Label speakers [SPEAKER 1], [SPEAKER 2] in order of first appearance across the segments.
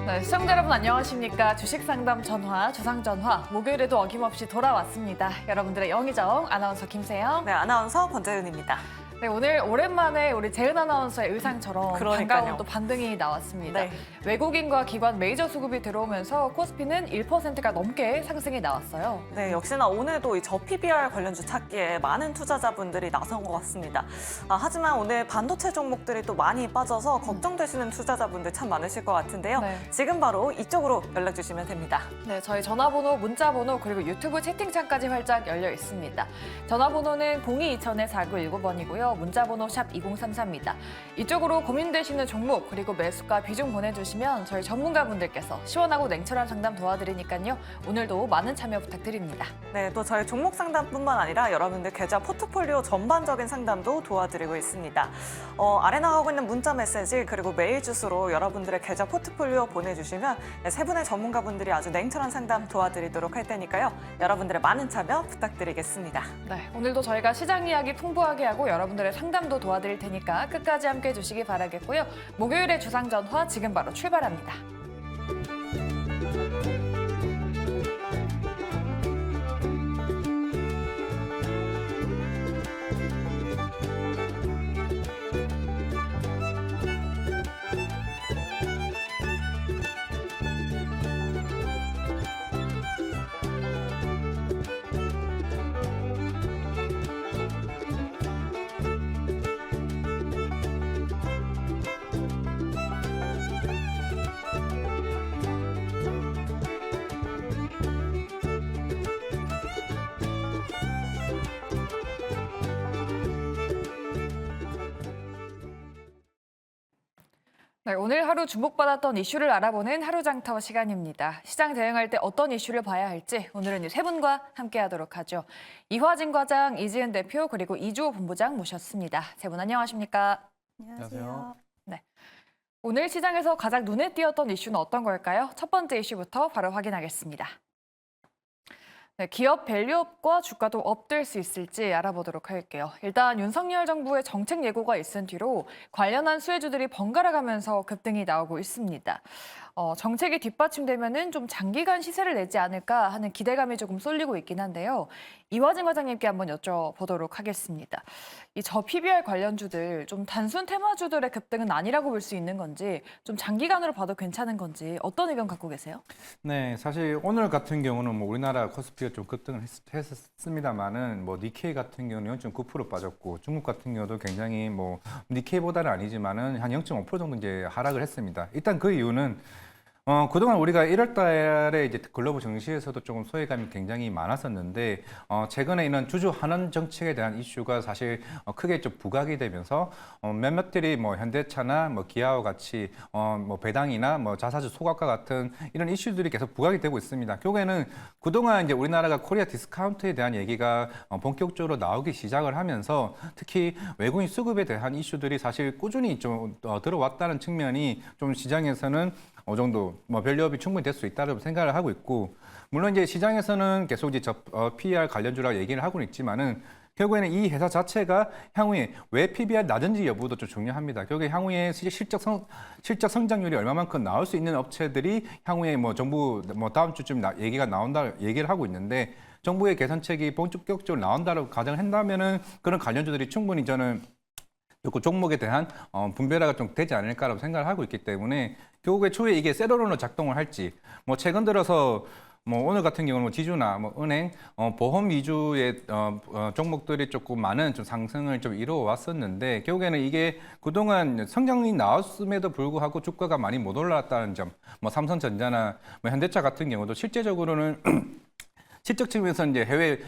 [SPEAKER 1] 네, 시청자 여러분 안녕하십니까. 주식상담 전화, 주상전화, 목요일에도 어김없이 돌아왔습니다. 여러분들의 영의정 아나운서 김세영.
[SPEAKER 2] 네, 아나운서 권재윤입니다.
[SPEAKER 1] 네, 오늘 오랜만에 우리 재은 아나운서의 의상처럼
[SPEAKER 2] 그러니까요.
[SPEAKER 1] 반가운 또 반등이 나왔습니다.
[SPEAKER 2] 네.
[SPEAKER 1] 외국인과 기관 메이저 수급이 들어오면서 코스피는 1%가 넘게 상승이 나왔어요.
[SPEAKER 2] 네, 역시나 오늘도 이 저PBR 관련주 찾기에 많은 투자자분들이 나선 것 같습니다. 하지만 오늘 반도체 종목들이 또 많이 빠져서 걱정되시는 투자자분들 참 많으실 것 같은데요.
[SPEAKER 1] 네.
[SPEAKER 2] 지금 바로 이쪽으로 연락 주시면 됩니다.
[SPEAKER 1] 네, 저희 전화번호, 문자번호, 그리고 유튜브 채팅창까지 활짝 열려 있습니다. 전화번호는 0220-4919번이고요. 문자번호 샵 2033입니다. 이쪽으로 고민되시는 종목, 그리고 매수가 비중 보내주시면 저희 전문가분들께서 시원하고 냉철한 상담 도와드리니까요. 오늘도 많은 참여 부탁드립니다.
[SPEAKER 2] 네, 또 저희 종목 상담뿐만 아니라 여러분들 계좌 포트폴리오 전반적인 상담도 도와드리고 있습니다. 아래 나가고 있는 문자 메시지 그리고 메일 주소로 여러분들의 계좌 포트폴리오 보내주시면 세 분의 전문가분들이 아주 냉철한 상담 도와드리도록 할 테니까요. 여러분들의 많은 참여 부탁드리겠습니다.
[SPEAKER 1] 네, 오늘도 저희가 시장 이야기 풍부하게 하고 여러분들의 상담도 도와드릴 테니까 끝까지 함께해 주시기 바라겠고요. 목요일의 주상전화 지금 바로 출발합니다. 네, 오늘 하루 주목받았던 이슈를 알아보는 하루장터 시간입니다. 시장 대응할 때 어떤 이슈를 봐야 할지 오늘은 이 세 분과 함께하도록 하죠. 이화진 과장, 이지은 대표, 그리고 이주호 본부장 모셨습니다. 세 분 안녕하십니까?
[SPEAKER 3] 안녕하세요.
[SPEAKER 1] 네, 오늘 시장에서 가장 눈에 띄었던 이슈는 어떤 걸까요? 첫 번째 이슈부터 바로 확인하겠습니다. 네, 기업 밸류업과 주가도 업될 수 있을지 알아보도록 할게요. 일단 윤석열 정부의 정책 예고가 있은 뒤로 관련한 수혜주들이 번갈아 가면서 급등이 나오고 있습니다. 정책이 뒷받침되면은 좀 장기간 시세를 내지 않을까 하는 기대감이 조금 쏠리고 있긴 한데요. 이화진 과장님께 한번 여쭤보도록 하겠습니다. 이 저PBR 관련주들 좀 단순 테마주들의 급등은 아니라고 볼 수 있는 건지 좀 장기간으로 봐도 괜찮은 건지 어떤 의견 갖고 계세요?
[SPEAKER 3] 네, 사실 오늘 같은 경우는 뭐 우리나라 코스피가 좀 급등을 했습니다만은 뭐 니케이 같은 경우는 0.9% 빠졌고 중국 같은 경우도 굉장히 뭐 니케이보다는 아니지만은 한 0.5% 정도 이제 하락을 했습니다. 일단 그 이유는 그동안 우리가 1월 달에 이제 글로벌 증시에서도 조금 소외감이 굉장히 많았었는데, 최근에 이런 주주 환원 정책에 대한 이슈가 사실 크게 좀 부각이 되면서, 몇몇들이 뭐 현대차나 뭐 기아와 같이, 뭐 배당이나 뭐 자사주 소각과 같은 이런 이슈들이 계속 부각이 되고 있습니다. 결국에는 그동안 이제 우리나라가 코리아 디스카운트에 대한 얘기가 본격적으로 나오기 시작을 하면서 특히 외국인 수급에 대한 이슈들이 사실 꾸준히 좀 들어왔다는 측면이 좀 시장에서는 어느 정도 뭐 밸류업이 충분히 될 수 있다고 생각을 하고 있고, 물론 이제 시장에서는 계속 이제 PER 관련주라고 얘기를 하고는 있지만은 결국에는 이 회사 자체가 향후에 왜 PBR 낮은지 여부도 좀 중요합니다. 결국에 향후에 실적 성장률이 얼마만큼 나올 수 있는 업체들이 향후에 뭐 정부 뭐 다음 주쯤 얘기가 나온다 얘기를 하고 있는데, 정부의 개선책이 본격적으로 나온다고 가정을 한다면은 그런 관련주들이 충분히 저는 그 종목에 대한 분별화가 좀 되지 않을까라고 생각을 하고 있기 때문에 결국에 초에 이게 세로로 작동을 할지, 뭐 최근 들어서 뭐 오늘 같은 경우는 지주나 뭐 은행, 보험 위주의 종목들이 조금 많은 좀 상승을 좀 이루어 왔었는데, 결국에는 이게 그동안 성장이 나왔음에도 불구하고 주가가 많이 못 올랐다는 점, 뭐 삼성전자나 뭐 현대차 같은 경우도 실제적으로는 실적 측면에서 이제 해외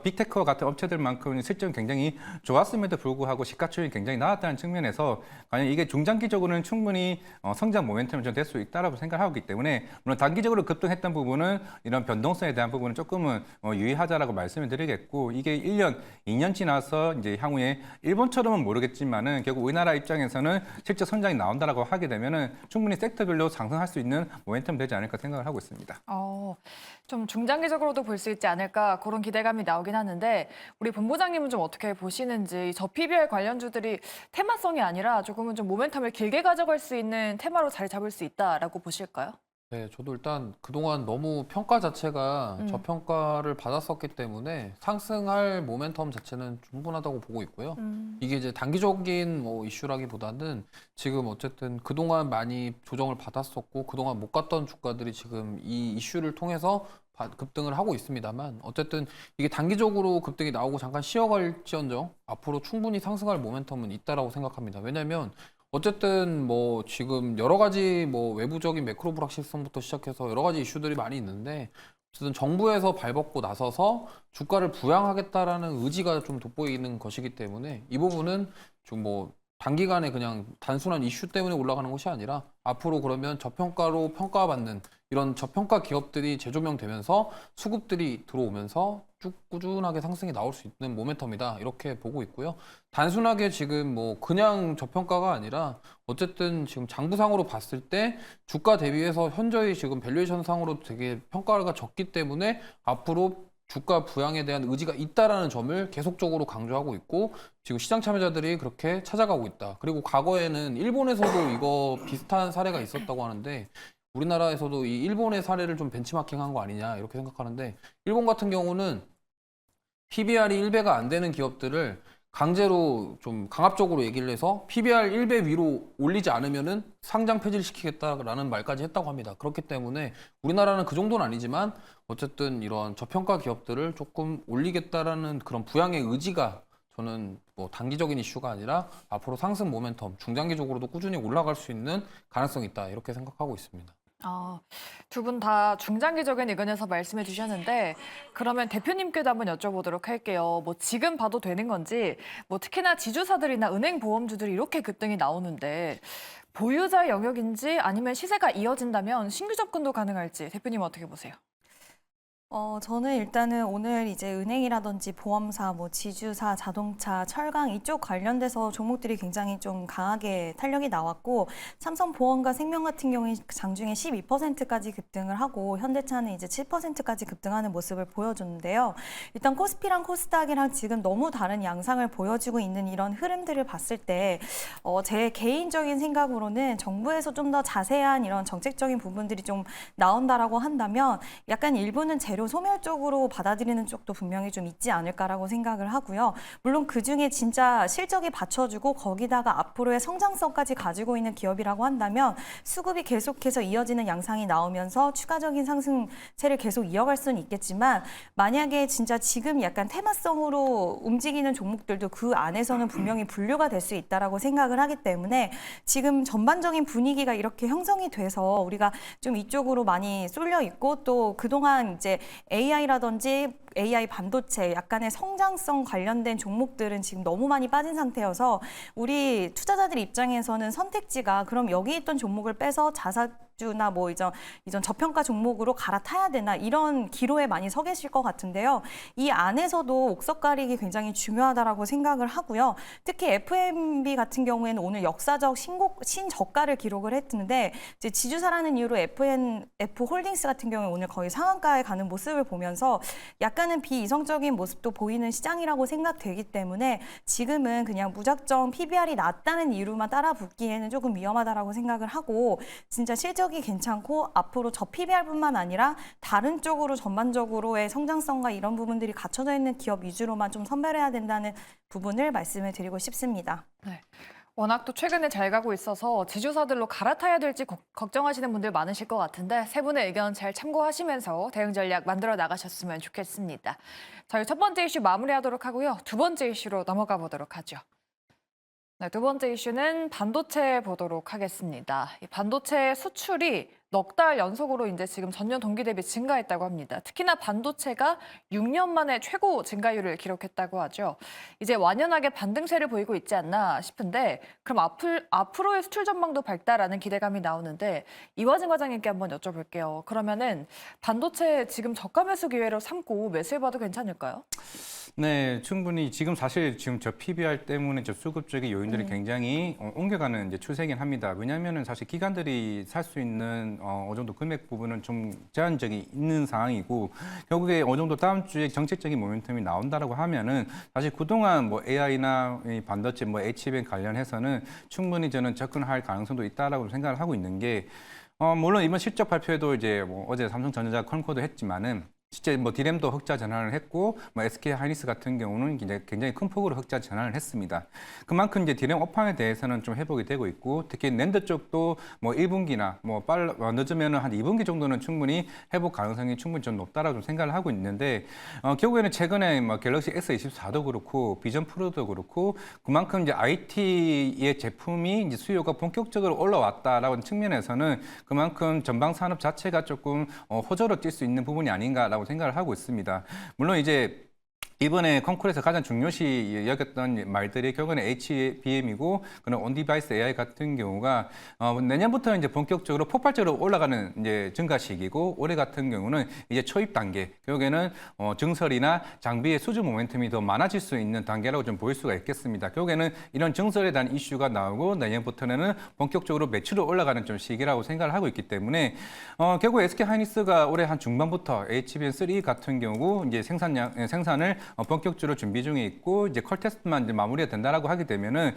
[SPEAKER 3] 빅테크 같은 업체들만큼 실적이 굉장히 좋았음에도 불구하고 시가총액이 굉장히 나왔다는 측면에서 과연 이게 중장기적으로는 충분히 성장 모멘텀이 좀 될 수 있다라고 생각하고 있기 때문에, 물론 단기적으로 급등했던 부분은 이런 변동성에 대한 부분은 조금은 유의하자라고 말씀을 드리겠고, 이게 1년, 2년 지나서 이제 향후에 일본처럼은 모르겠지만은 결국 우리나라 입장에서는 실적 성장이 나온다라고 하게 되면은 충분히 섹터별로 상승할 수 있는 모멘텀 되지 않을까 생각을 하고 있습니다.
[SPEAKER 1] 좀 중장 중장기적으로도 볼 수 있지 않을까 그런 기대감이 나오긴 하는데 우리 본부장님은 좀 어떻게 보시는지 저 PBR 관련주들이 테마성이 아니라 조금은 좀 모멘텀을 길게 가져갈 수 있는 테마로 자리 잡을 수 있다라고 보실까요?
[SPEAKER 4] 네, 저도 일단 그동안 너무 평가 자체가
[SPEAKER 1] 음.
[SPEAKER 4] 저평가를 받았었기 때문에 상승할 모멘텀 자체는 충분하다고 보고 있고요. 이게 이제 단기적인 뭐 이슈라기보다는 지금 어쨌든 그동안 많이 조정을 받았었고 그동안 못 갔던 주가들이 지금 이 이슈를 통해서 급등을 하고 있습니다만 어쨌든 이게 단기적으로 급등이 나오고 잠깐 쉬어갈지언정 앞으로 충분히 상승할 모멘텀은 있다라고 생각합니다. 왜냐하면 어쨌든 뭐 지금 여러 가지 뭐 외부적인 매크로 불확실성부터 시작해서 여러 가지 이슈들이 많이 있는데 어쨌든 정부에서 발벗고 나서서 주가를 부양하겠다라는 의지가 좀 돋보이는 것이기 때문에 이 부분은 좀 뭐 단기간에 그냥 단순한 이슈 때문에 올라가는 것이 아니라 앞으로 그러면 저평가로 평가받는 이런 저평가 기업들이 재조명되면서 수급들이 들어오면서 쭉 꾸준하게 상승이 나올 수 있는 모멘텀이다 이렇게 보고 있고요. 단순하게 지금 뭐 그냥 저평가가 아니라 어쨌든 지금 장부상으로 봤을 때 주가 대비해서 현저히 지금 밸류에이션상으로 되게 평가가 적기 때문에 앞으로 주가 부양에 대한 의지가 있다라는 점을 계속적으로 강조하고 있고 지금 시장 참여자들이 그렇게 찾아가고 있다. 그리고 과거에는 일본에서도 이거 비슷한 사례가 있었다고 하는데 우리나라에서도 이 일본의 사례를 좀 벤치마킹한 거 아니냐 이렇게 생각하는데 일본 같은 경우는 PBR이 1배가 안 되는 기업들을 강제로 좀 강압적으로 얘기를 해서 PBR 1배 위로 올리지 않으면은 상장 폐지시키겠다라는 말까지 했다고 합니다. 그렇기 때문에 우리나라는 그 정도는 아니지만 어쨌든 이런 저평가 기업들을 조금 올리겠다라는 그런 부양의 의지가 저는 뭐 단기적인 이슈가 아니라 앞으로 상승 모멘텀 중장기적으로도 꾸준히 올라갈 수 있는 가능성이 있다 이렇게 생각하고 있습니다.
[SPEAKER 1] 두 분 다 중장기적인 의견에서 말씀해 주셨는데 그러면 대표님께도 한번 여쭤보도록 할게요. 뭐 지금 봐도 되는 건지 뭐 특히나 지주사들이나 은행 보험주들이 이렇게 급등이 나오는데 보유자 영역인지 아니면 시세가 이어진다면 신규 접근도 가능할지 대표님 어떻게 보세요?
[SPEAKER 5] 저는 일단은 오늘 이제 은행이라든지 보험사, 뭐 지주사, 자동차, 철강 이쪽 관련돼서 종목들이 굉장히 좀 강하게 탄력이 나왔고 삼성보험과 생명 같은 경우에 장중에 12%까지 급등을 하고 현대차는 이제 7%까지 급등하는 모습을 보여줬는데요. 일단 코스피랑 코스닥이랑 지금 너무 다른 양상을 보여주고 있는 이런 흐름들을 봤을 때 제 개인적인 생각으로는 정부에서 좀 더 자세한 이런 정책적인 부분들이 좀 나온다라고 한다면 약간 일부는 재료 소멸 쪽으로 받아들이는 쪽도 분명히 좀 있지 않을까라고 생각을 하고요. 물론 그중에 진짜 실적이 받쳐주고 거기다가 앞으로의 성장성까지 가지고 있는 기업이라고 한다면 수급이 계속해서 이어지는 양상이 나오면서 추가적인 상승세를 계속 이어갈 수는 있겠지만 만약에 진짜 지금 약간 테마성으로 움직이는 종목들도 그 안에서는 분명히 분류가 될 수 있다라고 생각을 하기 때문에 지금 전반적인 분위기가 이렇게 형성이 돼서 우리가 좀 이쪽으로 많이 쏠려 있고 또 그동안 이제 AI라든지 AI 반도체 약간의 성장성 관련된 종목들은 지금 너무 많이 빠진 상태여서 우리 투자자들 입장에서는 선택지가 그럼 여기 있던 종목을 빼서 자사주나 뭐 이전 저평가 종목으로 갈아타야 되나 이런 기로에 많이 서 계실 것 같은데요. 이 안에서도 옥석 가리기 굉장히 중요하다라고 생각을 하고요. 특히 FMB 같은 경우에는 오늘 역사적 신저가를 기록을 했는데 이제 지주사라는 이유로 F홀딩스 같은 경우에 오늘 거의 상한가에 가는 모습을 보면서 약간은 비이성적인 모습도 보이는 시장이라고 생각되기 때문에 지금은 그냥 무작정 PBR이 낮다는 이유로만 따라 붙기에는 조금 위험하다라고 생각을 하고 진짜 실적이 괜찮고 앞으로 저 PBR뿐만 아니라 다른 쪽으로 전반적으로의 성장성과 이런 부분들이 갖춰져 있는 기업 위주로만 좀 선별해야 된다는 부분을 말씀을 드리고 싶습니다.
[SPEAKER 1] 네. 워낙 또 최근에 잘 가고 있어서 지주사들로 갈아타야 될지 걱정하시는 분들 많으실 것 같은데 세 분의 의견 잘 참고하시면서 대응 전략 만들어 나가셨으면 좋겠습니다. 저희 첫 번째 이슈 마무리하도록 하고요. 두 번째 이슈로 넘어가 보도록 하죠. 네, 두 번째 이슈는 반도체 보도록 하겠습니다. 이 반도체 수출이 넉 달 연속으로 이제 지금 전년 동기 대비 증가했다고 합니다. 특히나 반도체가 6년 만에 최고 증가율을 기록했다고 하죠. 이제 완연하게 반등세를 보이고 있지 않나 싶은데 그럼 앞으로의 수출 전망도 밝다라는 기대감이 나오는데 이화진 과장님께 한번 여쭤볼게요. 그러면은 반도체 지금 저가 매수 기회로 삼고 매수해봐도 괜찮을까요?
[SPEAKER 3] 네, 충분히 지금 사실 지금 저 PBR 때문에 저 수급 쪽의 요인들이 굉장히 옮겨가는 이제 추세긴 합니다. 왜냐하면은 사실 기관들이 살 수 있는 어느 정도 금액 부분은 좀 제한적이 있는 상황이고 결국에 어느 정도 다음 주에 정책적인 모멘텀이 나온다라고 하면은 사실 그동안 뭐 AI나 이 반도체 뭐 HBM 관련해서는 충분히 저는 접근할 가능성도 있다라고 생각을 하고 있는 게 물론 이번 실적 발표에도 이제 뭐 어제 삼성전자 컨코드 했지만은 실제 뭐 디램도 흑자 전환을 했고 뭐 SK 하이닉스 같은 경우는 이제 굉장히 큰 폭으로 흑자 전환을 했습니다. 그만큼 이제 디램 업황에 대해서는 좀 회복이 되고 있고 특히 낸드 쪽도 뭐 1분기나 뭐 늦으면은 한 2분기 정도는 충분히 회복 가능성이 충분히 좀 높다라고 좀 생각을 하고 있는데 결국에는 최근에 뭐 갤럭시 S24도 그렇고 비전 프로도 그렇고 그만큼 이제 IT의 제품이 이제 수요가 본격적으로 올라왔다라는 측면에서는 그만큼 전방 산업 자체가 조금 호조로 뛸 수 있는 부분이 아닌가라고 생각을 하고 있습니다. 물론 이제 이번에 컨콜에서 가장 중요시 여겼던 말들이 결국에는 HBM이고 그런 온디바이스 AI 같은 경우가 내년부터는 이제 본격적으로 폭발적으로 올라가는 이제 증가 시기고 올해 같은 경우는 이제 초입 단계 결국에는 증설이나 장비의 수주 모멘텀이 더 많아질 수 있는 단계라고 좀 보일 수가 있겠습니다. 결국에는 이런 증설에 대한 이슈가 나오고 내년부터는 본격적으로 매출이 올라가는 좀 시기라고 생각을 하고 있기 때문에 결국 SK 하이닉스가 올해 한 중반부터 HBM3 같은 경우 이제 생산을 본격적으로 준비 중에 있고 이제 컬 테스트만 이제 마무리가 된다라고 하게 되면은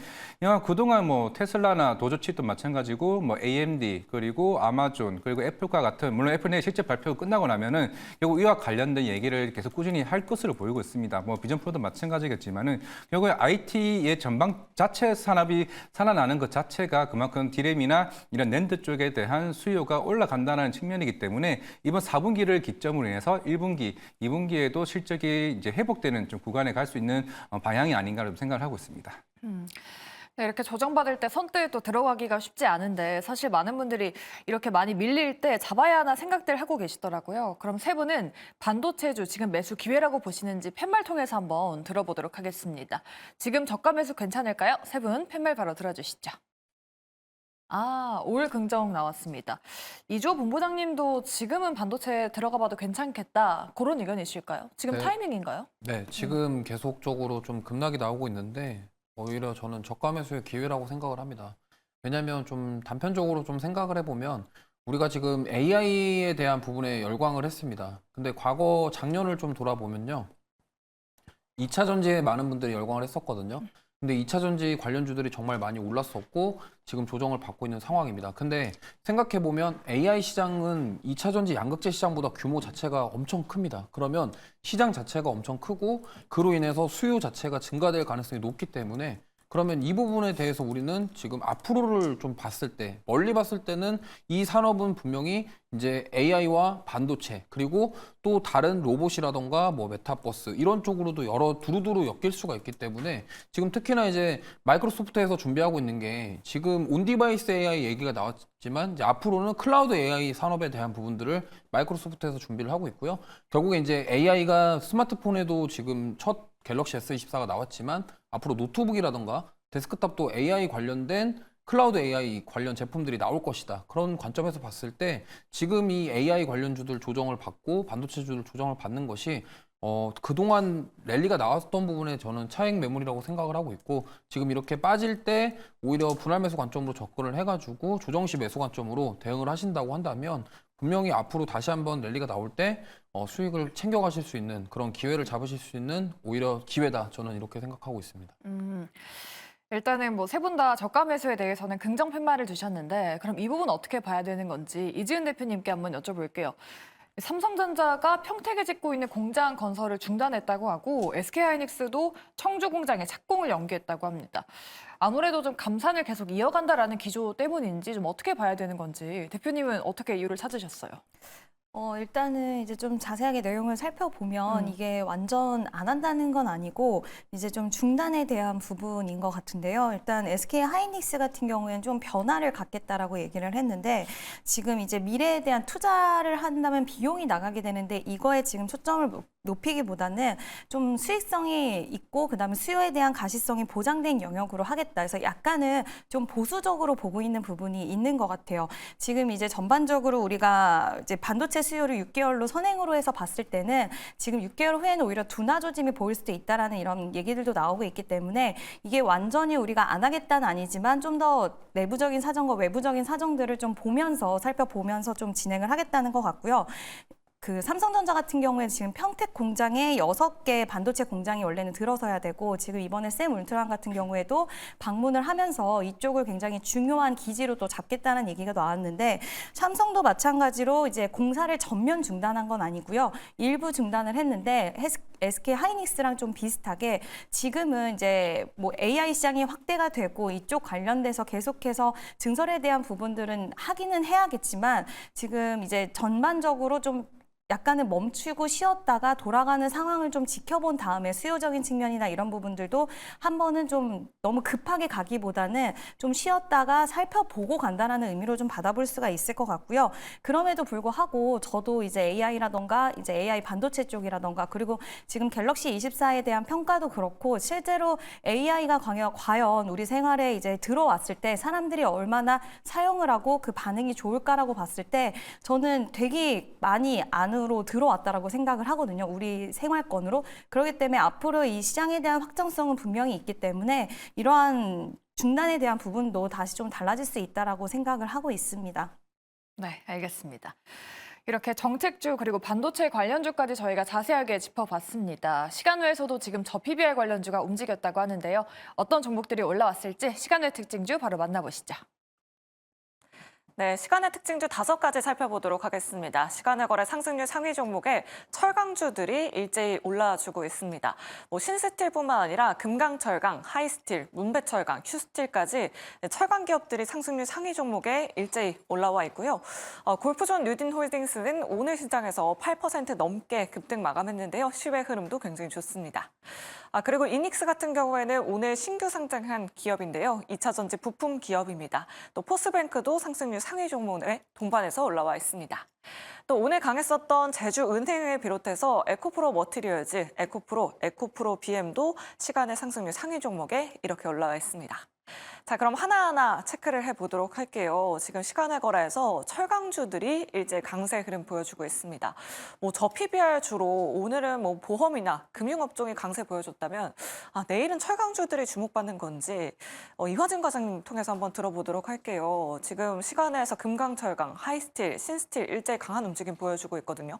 [SPEAKER 3] 그동안 뭐 테슬라나 도조칩도 마찬가지고 뭐 AMD 그리고 아마존 그리고 애플과 같은 물론 애플의 실제 발표가 끝나고 나면은 결국 이와 관련된 얘기를 계속 꾸준히 할 것으로 보이고 있습니다. 뭐 비전 프로도 마찬가지겠지만은 결국에 IT의 전방 자체 산업이 살아나는 것 자체가 그만큼 디램이나 이런 낸드 쪽에 대한 수요가 올라간다는 측면이기 때문에 이번 4분기를 기점으로 인해서 1분기, 2분기에도 실적이 이제 회복되는 좀 구간에 갈 수 있는 방향이 아닌가라고 생각을 하고 있습니다.
[SPEAKER 1] 네, 이렇게 조정받을 때 선뜻 또 들어가기가 쉽지 않은데 사실 많은 분들이 이렇게 많이 밀릴 때 잡아야 하나 생각들 하고 계시더라고요. 그럼 세 분은 반도체주 지금 매수 기회라고 보시는지 팻말 통해서 한번 들어보도록 하겠습니다. 지금 저가 매수 괜찮을까요? 세 분 팻말 바로 들어주시죠. 올 긍정 나왔습니다. 이주호 본부장님도 지금은 반도체 들어가 봐도 괜찮겠다. 그런 의견이실까요? 지금
[SPEAKER 4] 네.
[SPEAKER 1] 타이밍인가요?
[SPEAKER 4] 네, 지금 계속적으로 좀 급락이 나오고 있는데 오히려 저는 저가 매수의 기회라고 생각을 합니다. 왜냐하면 좀 단편적으로 좀 생각을 해보면 우리가 지금 AI에 대한 부분에 열광을 했습니다. 근데 과거 작년을 좀 돌아보면요. 2차 전지에 많은 분들이 열광을 했었거든요. 근데 2차 전지 관련주들이 정말 많이 올랐었고 지금 조정을 받고 있는 상황입니다. 근데 생각해보면 AI 시장은 2차 전지 양극재 시장보다 규모 자체가 엄청 큽니다. 그러면 시장 자체가 엄청 크고 그로 인해서 수요 자체가 증가될 가능성이 높기 때문에 그러면 이 부분에 대해서 우리는 지금 앞으로를 좀 봤을 때, 멀리 봤을 때는 이 산업은 분명히 이제 AI와 반도체, 그리고 또 다른 로봇이라던가 뭐 메타버스 이런 쪽으로도 여러 두루두루 엮일 수가 있기 때문에 지금 특히나 이제 마이크로소프트에서 준비하고 있는 게 지금 온디바이스 AI 얘기가 나왔지만 이제 앞으로는 클라우드 AI 산업에 대한 부분들을 마이크로소프트에서 준비를 하고 있고요. 결국에 이제 AI가 스마트폰에도 지금 첫 갤럭시 S24가 나왔지만 앞으로 노트북이라던가 데스크탑도 AI 관련된 클라우드 AI 관련 제품들이 나올 것이다. 그런 관점에서 봤을 때 지금 이 AI 관련주들 조정을 받고 반도체주들 조정을 받는 것이 그동안 랠리가 나왔던 부분에 저는 차익 매물이라고 생각을 하고 있고 지금 이렇게 빠질 때 오히려 분할 매수 관점으로 접근을 해가지고 조정 시 매수 관점으로 대응을 하신다고 한다면 분명히 앞으로 다시 한번 랠리가 나올 때 수익을 챙겨가실 수 있는 그런 기회를 잡으실 수 있는 오히려 기회다. 저는 이렇게 생각하고 있습니다.
[SPEAKER 1] 일단은 뭐 세 분 다 저가 매수에 대해서는 긍정 팻말을 주셨는데 그럼 이 부분 어떻게 봐야 되는 건지 이지은 대표님께 한번 여쭤볼게요. 삼성전자가 평택에 짓고 있는 공장 건설을 중단했다고 하고 SK하이닉스도 청주 공장에 착공을 연기했다고 합니다. 아무래도 좀 감산을 계속 이어간다라는 기조 때문인지 좀 어떻게 봐야 되는 건지 대표님은 어떻게 이유를 찾으셨어요?
[SPEAKER 5] 일단은 이제 좀 자세하게 내용을 살펴보면 이게 완전 안 한다는 건 아니고 이제 좀 중단에 대한 부분인 것 같은데요. 일단 SK 하이닉스 같은 경우에는 좀 변화를 갖겠다라고 얘기를 했는데 지금 이제 미래에 대한 투자를 한다면 비용이 나가게 되는데 이거에 지금 초점을 높이기보다는 좀 수익성이 있고 그다음에 수요에 대한 가시성이 보장된 영역으로 하겠다. 그래서 약간은 좀 보수적으로 보고 있는 부분이 있는 것 같아요. 지금 이제 전반적으로 우리가 이제 반도체 수요를 6개월로 선행으로 해서 봤을 때는 지금 6개월 후에는 오히려 둔화 조짐이 보일 수도 있다라는 이런 얘기들도 나오고 있기 때문에 이게 완전히 우리가 안 하겠다는 아니지만 좀 더 내부적인 사정과 외부적인 사정들을 좀 보면서 살펴보면서 좀 진행을 하겠다는 것 같고요. 그 삼성전자 같은 경우에 지금 평택 공장에 6개 반도체 공장이 원래는 들어서야 되고 지금 이번에 샘 울트란 같은 경우에도 방문을 하면서 이쪽을 굉장히 중요한 기지로 또 잡겠다는 얘기가 나왔는데 삼성도 마찬가지로 이제 공사를 전면 중단한 건 아니고요. 일부 중단을 했는데 SK 하이닉스랑 좀 비슷하게 지금은 이제 뭐 AI 시장이 확대가 되고 이쪽 관련돼서 계속해서 증설에 대한 부분들은 하기는 해야겠지만 지금 이제 전반적으로 좀 약간은 멈추고 쉬었다가 돌아가는 상황을 좀 지켜본 다음에 수요적인 측면이나 이런 부분들도 한 번은 좀 너무 급하게 가기보다는 좀 쉬었다가 살펴보고 간다라는 의미로 좀 받아볼 수가 있을 것 같고요. 그럼에도 불구하고 저도 이제 AI라던가 이제 AI 반도체 쪽이라던가 그리고 지금 갤럭시 24에 대한 평가도 그렇고 실제로 AI가 과연 우리 생활에 이제 들어왔을 때 사람들이 얼마나 사용을 하고 그 반응이 좋을까라고 봤을 때 저는 되게 많이 안으로 들어왔다라고 생각을 하거든요. 우리 생활권으로. 그렇기 때문에 앞으로 이 시장에 대한 확정성은 분명히 있기 때문에 이러한 중단에 대한 부분도 다시 좀 달라질 수 있다라고 생각을 하고 있습니다.
[SPEAKER 1] 네, 알겠습니다. 이렇게 정책주 그리고 반도체 관련주까지 저희가 자세하게 짚어봤습니다. 시간 외에서도 지금 저 PBR 관련주가 움직였다고 하는데요. 어떤 종목들이 올라왔을지 시간 외 특징주 바로 만나보시죠.
[SPEAKER 2] 네, 시간의 특징주 5가지 살펴보도록 하겠습니다. 시간의 거래 상승률 상위 종목에 철강주들이 일제히 올라주고 있습니다. 신스틸뿐만 아니라 금강철강, 하이스틸, 문배철강, 휴스틸까지 철강 기업들이 상승률 상위 종목에 일제히 올라와 있고요. 골프존 뉴딘홀딩스는 오늘 시장에서 8% 넘게 급등 마감했는데요. 시외 흐름도 굉장히 좋습니다. 그리고 이닉스 같은 경우에는 오늘 신규 상장한 기업인데요. 2차 전지 부품 기업입니다. 또 포스뱅크도 상승률 상위 종목에 동반해서 올라와 있습니다. 또 오늘 강했었던 제주은행을 비롯해서 에코프로 머티리얼즈, 에코프로 BM도 시간의 상승률 상위 종목에 이렇게 올라와 있습니다. 자, 그럼 하나하나 체크를 해보도록 할게요. 지금 시간의 거래에서 철강주들이 일제 강세 흐름 보여주고 있습니다. 저 PBR 주로 오늘은 보험이나 금융업종이 강세 보여줬다면 내일은 철강주들이 주목받는 건지 이화진 과장님 통해서 한번 들어보도록 할게요. 지금 시간에서 금강철강, 하이스틸, 신스틸 일제 강한 움직임 보여주고 있거든요.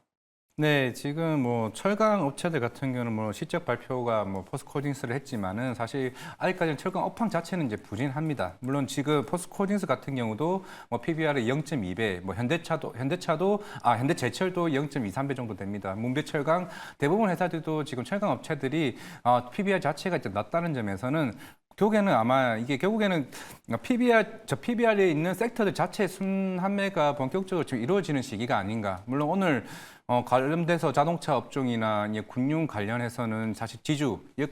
[SPEAKER 3] 네, 지금 철강 업체들 같은 경우는 실적 발표가 포스코딩스를 했지만은 사실 아직까지는 철강 업황 자체는 이제 부진합니다. 물론 지금 포스코딩스 같은 경우도 PBR이 0.2배, 현대제철도 0.23배 정도 됩니다. 문배철강 대부분 회사들도 지금 철강 업체들이 PBR 자체가 이제 낮다는 점에서는 결국에는 PBR에 있는 섹터들 자체의 순환매가 본격적으로 지금 이루어지는 시기가 아닌가. 물론 오늘 관련돼서 자동차 업종이나 군용 관련해서는 사실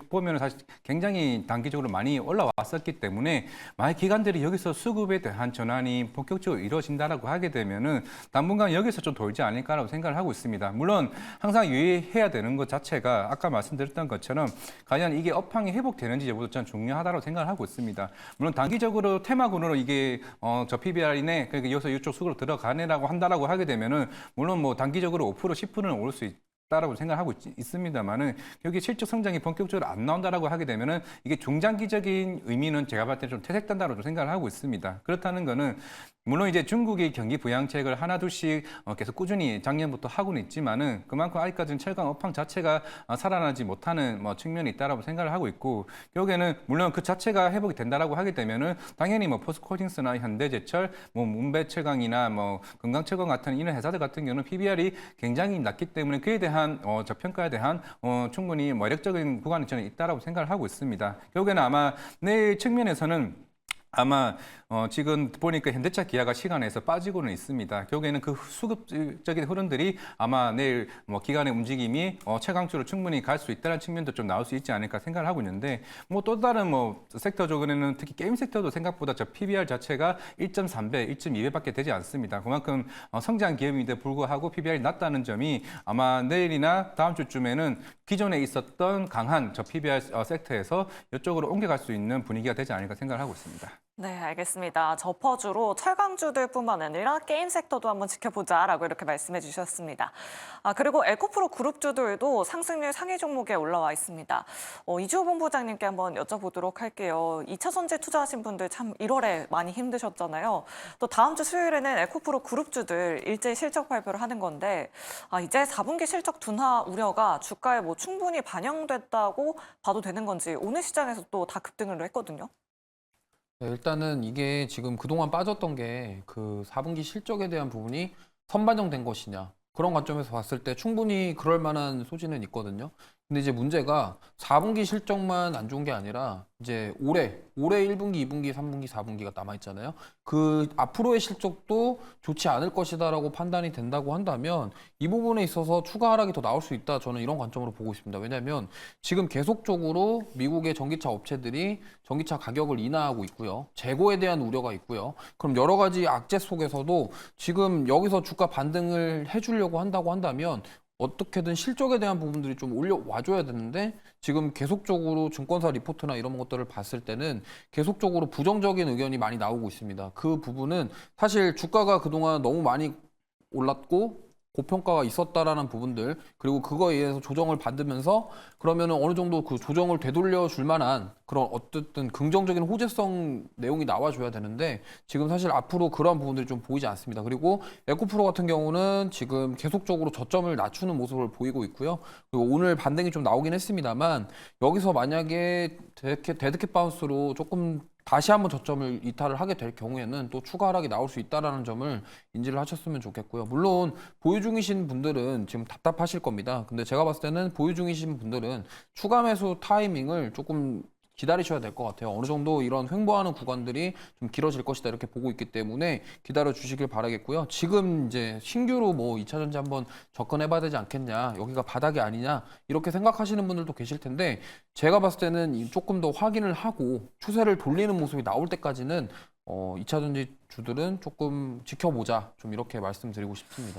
[SPEAKER 3] 보면은 사실 굉장히 단기적으로 많이 올라왔었기 때문에 만약 기관들이 여기서 수급에 대한 전환이 본격적으로 이루어진다라고 하게 되면은 당분간 여기서 좀 돌지 않을까라고 생각을 하고 있습니다. 물론 항상 유의해야 되는 것 자체가 아까 말씀드렸던 것처럼 과연 이게 업황이 회복되는지 여부도 저는 중요하다고 생각을 하고 있습니다. 물론 단기적으로 테마군으로 이게 저 PBR이네, 그러니까 여기서 이쪽 수급으로 들어가네라고 한다라고 하게 되면은 물론 단기적으로 5% 10%는 오를 수 있다라고 생각하고 있습니다만은 여기 실적 성장이 본격적으로 안 나온다라고 하게 되면은 이게 중장기적인 의미는 제가 봤을 때 좀 퇴색된다고 생각을 하고 있습니다. 그렇다는 거는 물론 이제 중국이 경기 부양책을 하나둘씩 계속 꾸준히 작년부터 하고는 있지만은 그만큼 아직까지는 철강 업황 자체가 살아나지 못하는 측면이 있다라고 생각을 하고 있고, 결국에는 물론 그 자체가 회복이 된다라고 하게 되면은 당연히 포스코딩스나 현대제철, 문배철강이나 금강철강 같은 이런 회사들 같은 경우는 PBR이 굉장히 낮기 때문에 그에 대한 저평가에 대한 충분히 매력적인 구간이 저는 있다라고 생각을 하고 있습니다. 결국에는 아마 내일 측면에서는 아마 지금 보니까 현대차, 기아가 시간에서 빠지고는 있습니다. 결국에는 그 수급적인 흐름들이 아마 내일 뭐 기관의 움직임이 최강주로 충분히 갈 수 있다는 측면도 좀 나올 수 있지 않을까 생각을 하고 있는데 뭐 또 다른 뭐 섹터적으로는 특히 게임 섹터도 생각보다 저 PBR 자체가 1.3배, 1.2배밖에 되지 않습니다. 그만큼 성장 기업인데 불구하고 PBR이 낮다는 점이 아마 내일이나 다음 주쯤에는 기존에 있었던 강한 저 PBR 섹터에서 이쪽으로 옮겨갈 수 있는 분위기가 되지 않을까 생각을 하고 있습니다.
[SPEAKER 2] 네, 알겠습니다. 저퍼주로 철강주들뿐만 아니라 게임 섹터도 한번 지켜보자라고 이렇게 말씀해 주셨습니다. 그리고 에코프로 그룹주들도 상승률 상위 종목에 올라와 있습니다. 이주호 본부장님께 한번 여쭤보도록 할게요. 2차 전지 투자하신 분들 참 1월에 많이 힘드셨잖아요. 또 다음 주 수요일에는 에코프로 그룹주들 일제히 실적 발표를 하는 건데 이제 4분기 실적 둔화 우려가 주가에 뭐 충분히 반영됐다고 봐도 되는 건지 오늘 시장에서 또 다 급등을 했거든요.
[SPEAKER 4] 네, 일단은 이게 지금 그동안 빠졌던 게 그 4분기 실적에 대한 부분이 선반영된 것이냐. 그런 관점에서 봤을 때 충분히 그럴 만한 소지는 있거든요. 근데 이제 문제가 4분기 실적만 안 좋은 게 아니라 이제 올해 1분기, 2분기, 3분기, 4분기가 남아있잖아요. 그 앞으로의 실적도 좋지 않을 것이다라고 판단이 된다고 한다면 이 부분에 있어서 추가 하락이 더 나올 수 있다. 저는 이런 관점으로 보고 있습니다. 왜냐하면 지금 계속적으로 미국의 전기차 업체들이 전기차 가격을 인하하고 있고요. 재고에 대한 우려가 있고요. 그럼 여러 가지 악재 속에서도 지금 여기서 주가 반등을 해주려고 한다고 한다면 어떻게든 실적에 대한 부분들이 좀 올려와줘야 되는데 지금 계속적으로 증권사 리포트나 이런 것들을 봤을 때는 계속적으로 부정적인 의견이 많이 나오고 있습니다. 그 부분은 사실 주가가 그동안 너무 많이 올랐고 고평가가 있었다라는 부분들 그리고 그거에 의해서 조정을 받으면서 그러면 어느 정도 그 조정을 되돌려 줄 만한 그런 어쨌든 긍정적인 호재성 내용이 나와줘야 되는데 지금 사실 앞으로 그런 부분들이 좀 보이지 않습니다. 그리고 에코프로 같은 경우는 지금 계속적으로 저점을 낮추는 모습을 보이고 있고요. 그리고 오늘 반등이 좀 나오긴 했습니다만 여기서 만약에 데드캣 바운스로 조금 다시 한번 저점을 이탈을 하게 될 경우에는 또 추가 하락이 나올 수 있다는 점을 인지를 하셨으면 좋겠고요. 물론 보유 중이신 분들은 지금 답답하실 겁니다. 근데 제가 봤을 때는 보유 중이신 분들은 추가 매수 타이밍을 조금 기다리셔야 될 것 같아요. 어느 정도 이런 횡보하는 구간들이 좀 길어질 것이다 이렇게 보고 있기 때문에 기다려 주시길 바라겠고요. 지금 이제 신규로 뭐 2차 전지 한번 접근해 봐야 되지 않겠냐. 여기가 바닥이 아니냐. 이렇게 생각하시는 분들도 계실 텐데 제가 봤을 때는 조금 더 확인을 하고 추세를 돌리는 모습이 나올 때까지는 2차 전지 주들은 조금 지켜보자. 좀 이렇게 말씀드리고 싶습니다.